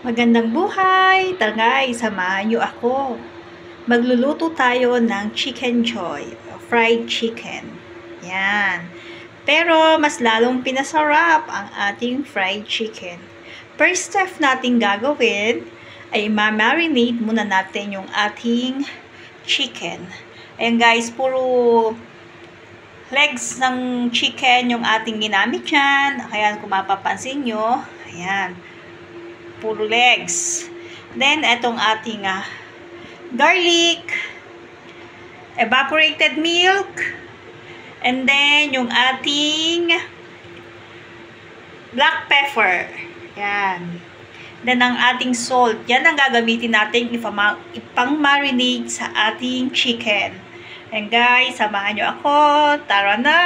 Magandang buhay! Tara guys, samahan niyo ako. Magluluto tayo ng chicken joy, fried chicken. Yan. Pero mas lalong pinasarap ang ating fried chicken. First step natin gagawin ay ma-marinate muna natin yung ating chicken. Ayan guys, puro legs ng chicken yung ating ginamit dyan. Kaya kung mapapansin nyo, ayan, puro legs. Then, etong ating garlic, evaporated milk, and then yung ating black pepper. Yan. Then, ang ating salt. Yan ang gagamitin natin ipang-marinate sa ating chicken. And guys, samahan nyo ako. Tara na!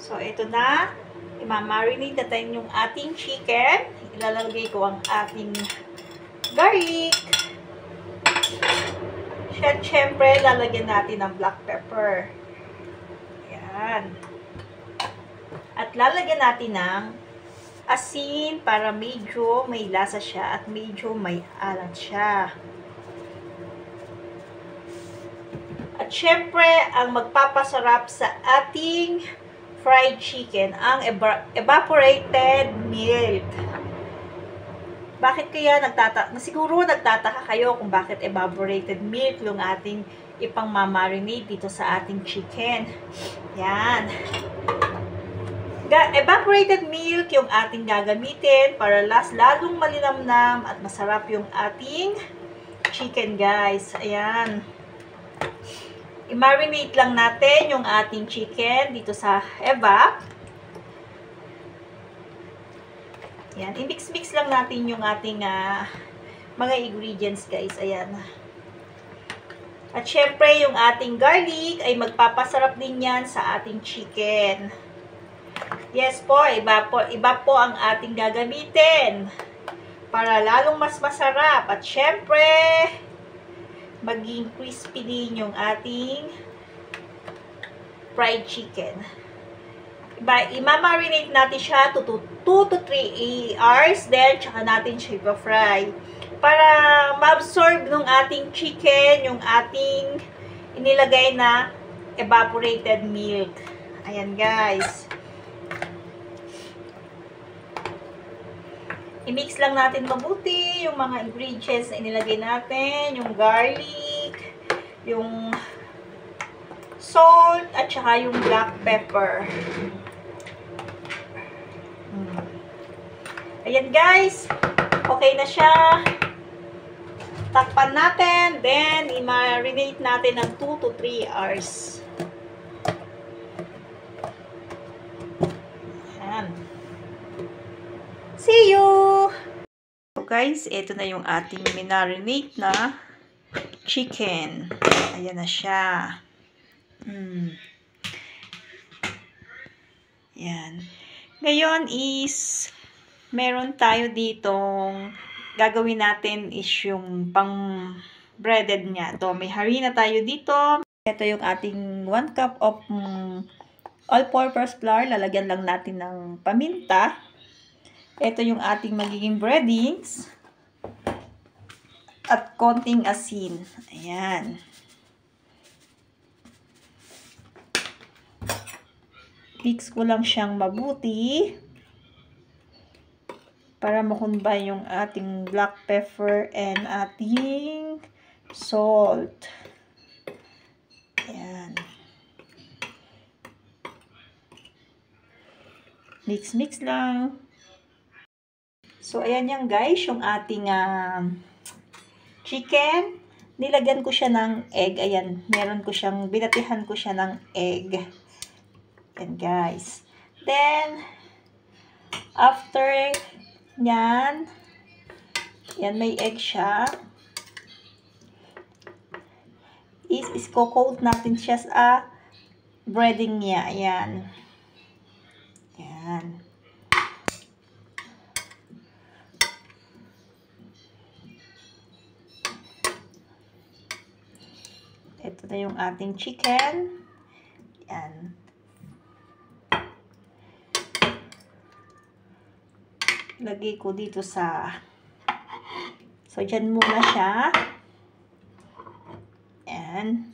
So, ito na. I-marinate natin yung ating chicken. Ilalagay ko ang ating garlic. Siyempre, lalagyan natin ng black pepper. Ayan. At lalagyan natin ng asin para medyo may lasa siya at medyo may alat siya. At siyempre, ang magpapasarap sa ating fried chicken, ang evaporated milk. Bakit kaya siguro nagtataka kayo kung bakit evaporated milk yung ating ipang-marinate dito sa ating chicken. Yan. Evaporated milk yung ating gagamitin para lalong malinamnam at masarap yung ating chicken, guys. Ayan. I-marinate lang natin yung ating chicken dito sa evap. Ayan. I-mix-mix lang natin yung ating mga ingredients, guys. Ayan. At syempre, yung ating garlic ay magpapasarap din yan sa ating chicken. Yes po, iba po ang ating gagamitin para lalong mas masarap. At syempre, maging crispy din yung ating fried chicken. I-marinate natin siya 2 to 3 hours, then tsaka natin siya i-fry. Para ma-absorb ng ating chicken yung ating inilagay na evaporated milk. Ayan guys. I-mix lang natin mabuti yung mga ingredients na inilagay natin, yung garlic, yung salt, at saka yung black pepper. Ayan guys, okay na siya. Takpan natin, then i-marinate natin ng 2 to 3 hours. Ayan. See you! So guys, ito na yung ating minarinate na chicken. Ayan na siya. Yan. Ngayon is, meron tayo ditong gagawin natin is yung pang breaded niya. Ito, may harina tayo dito. Ito yung ating 1 cup of all-purpose flour. Lalagyan lang natin ng paminta. Ito yung ating magiging breadings. At konting asin. Ayan. Mix ko lang siyang mabuti para makunbay yung ating black pepper and ating salt. Ayan. Mix lang. So, ayan yan guys, yung ating chicken. Nilagyan ko siya ng egg. Ayan, binatihan ko siya ng egg. Ayan guys. Then, after yan, may egg siya. Is-coat natin siya sa breading niya. Ayan. Ayan. Ito na yung ating chicken. Yan. Lagay ko dito sa So, dyan muna siya. And,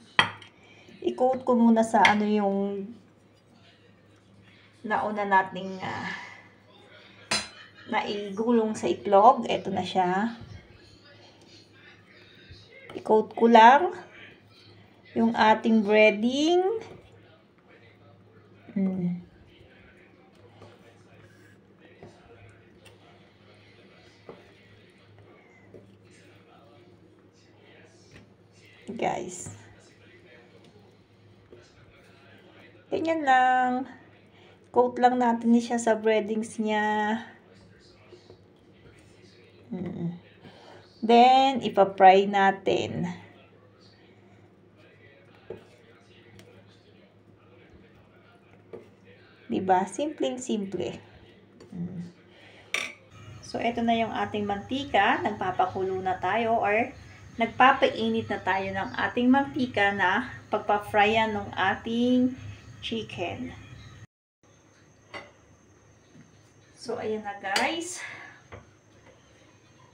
i-coat ko muna sa ano yung nauna nating naigulong sa itlog. Ito na siya. I-coat ko lang yung ating breading. Guys. Ganyan lang. Coat lang natin siya sa breadings niya. Then, ipa-fry natin. Diba? Simpleng-simple. So, ito na yung ating mantika. Nagpapakulo na tayo or nagpapainit na tayo ng ating mantika na pagpa-fryan ng ating chicken. So, ayan na guys.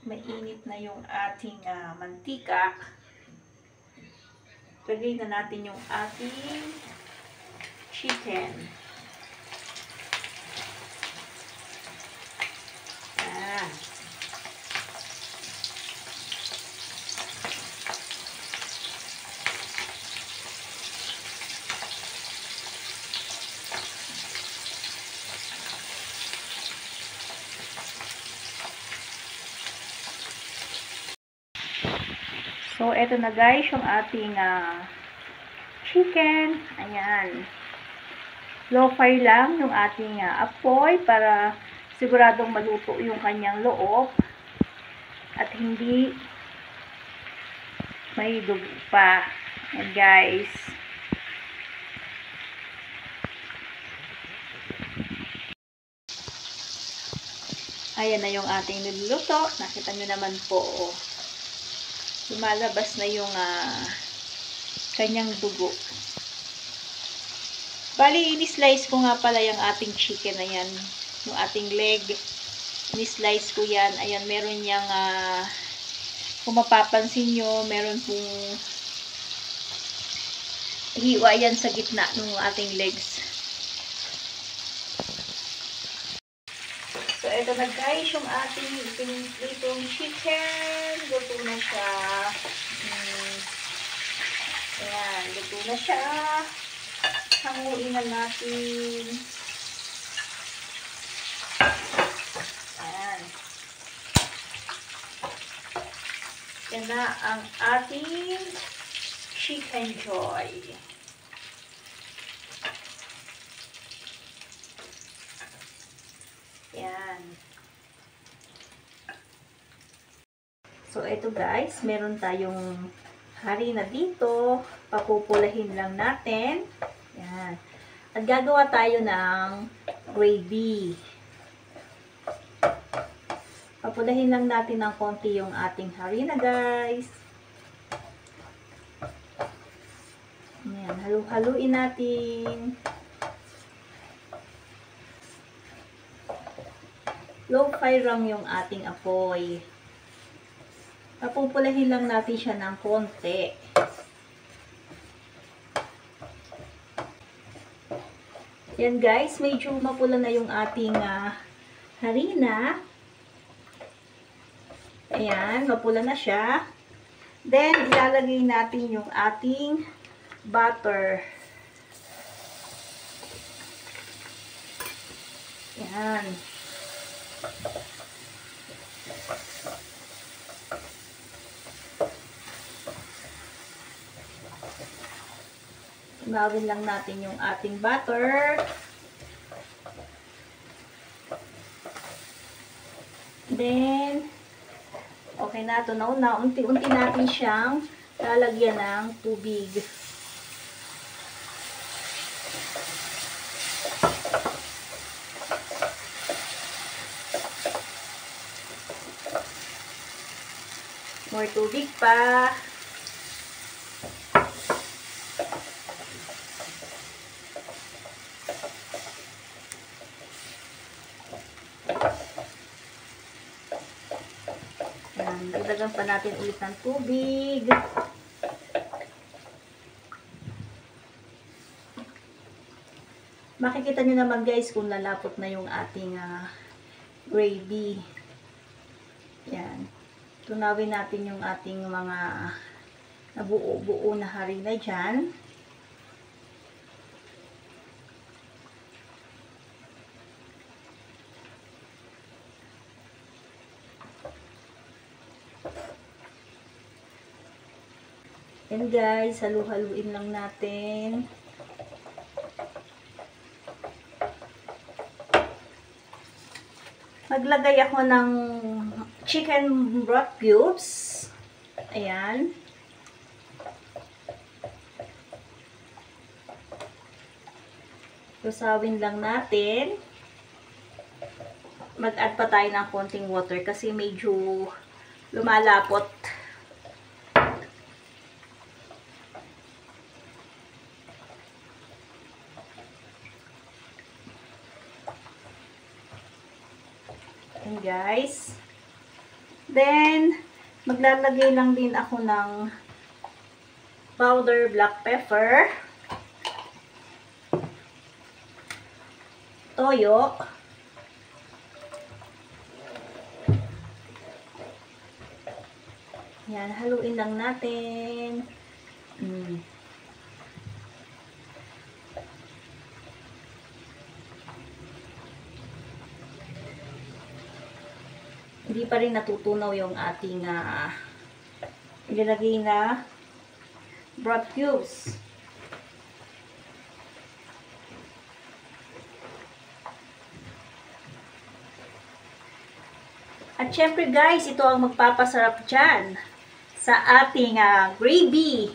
Mainit na yung ating mantika. Lagay na natin yung ating chicken. So, eto na guys, yung ating chicken. Ayan. Low fire lang yung ating apoy para siguradong maluto yung kanyang loob at hindi may dugo pa. Ayan guys. Ayan na yung ating niluluto. Nakita nyo naman po. Lumalabas na yung kanyang dugo. Bali, ini-slice ko nga pala yung ating chicken na yan. Yung ating leg. Ini-slice ko yan. Ayan, meron niyang, kung mapapansin nyo, meron pong hiwa yan sa gitna ng ating legs. So, ito na guys, yung ating pinitong chicken. Luto na siya. Ayan, luto na siya. Hanguin na natin. Ayan. Yan na ang ating chicken joy. Yan. So, ito guys, meron tayong harina dito. Papupulahin lang natin. Yan. At gagawa tayo ng gravy. Papulahin lang natin ng konti yung ating harina guys. Yan. Halu-haluin natin. Low fire lang yung ating apoy. Papupulahin lang natin siya ng konti. Yan guys, medyo mapula na yung ating harina. Ayan, mapula na siya. Then, ilalagay natin yung ating butter. Ayan. Gawin lang natin yung ating butter. Then, okay na ito. Nauna, unti-unti natin siyang lalagyan ng tubig. More tubig pa. Dagdagan Lagyan pa natin ulit ng tubig. Makikita nyo naman guys kung lalapot na yung ating gravy. Yan. Tunawin natin yung ating mga nabuo-buo na harina dyan. And guys, halu-haluin lang natin. Maglagay ako ng chicken broth cubes. Ayan. Tusawin lang natin. Mag-add pa tayo ng konting water kasi medyo lumalapot. And guys, then maglalagay lang din ako ng powder black pepper, toyo, yan, haluin lang natin. Hindi pa rin natutunaw yung ating ilalagay na broth cubes. At syempre guys, ito ang magpapasarap dyan sa ating gravy,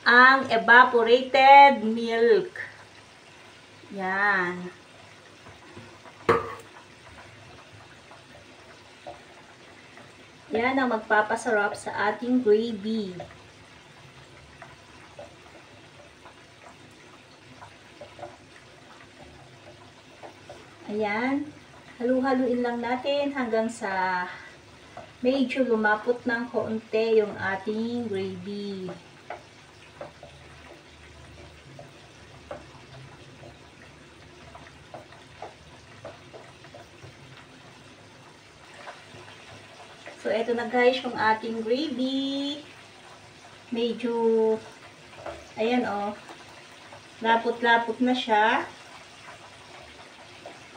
ang evaporated milk. Yan. Yan ang magpapasarap sa ating gravy. Ayan. Halu-haluin lang natin hanggang sa medyo lumapot ng konti yung ating gravy. So, eto na guys yung ating gravy. Medyo, ayan o, lapot-lapot na siya.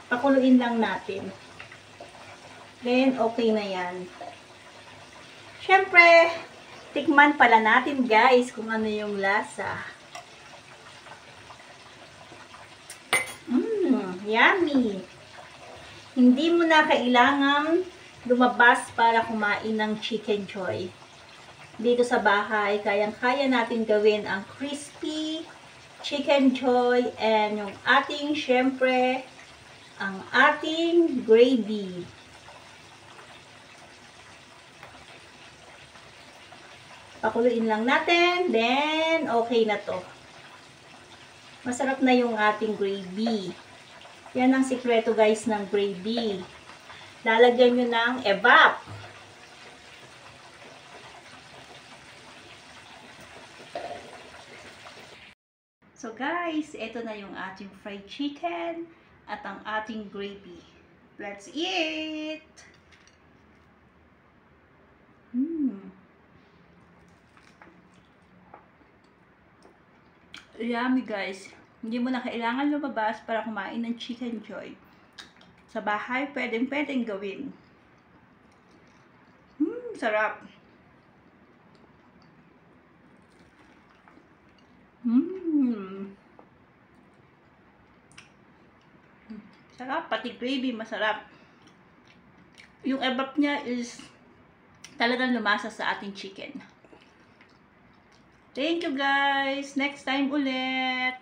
Pakuluin lang natin. Then, okay na yan. Siyempre, tikman pala natin guys kung ano yung lasa. Yummy! Hindi mo na kailangan lumabas para kumain ng Chicken Joy. Dito sa bahay, kayang-kaya natin gawin ang crispy Chicken Joy and yung ating, syempre, ang ating gravy. Pakuluin lang natin, then okay na to. Masarap na yung ating gravy. Yan ang sikreto guys ng gravy. Lalagyan nyo ng evap. So guys, ito na yung ating fried chicken at ang ating gravy. Let's eat! Yummy guys. Hindi mo na kailangan lumabas para kumain ng Chicken Joy. Sa bahay, pwedeng gawin. Sarap. Sarap, pati gravy masarap. Yung evap niya is talagang lumasa sa ating chicken. Thank you guys. Next time ulit.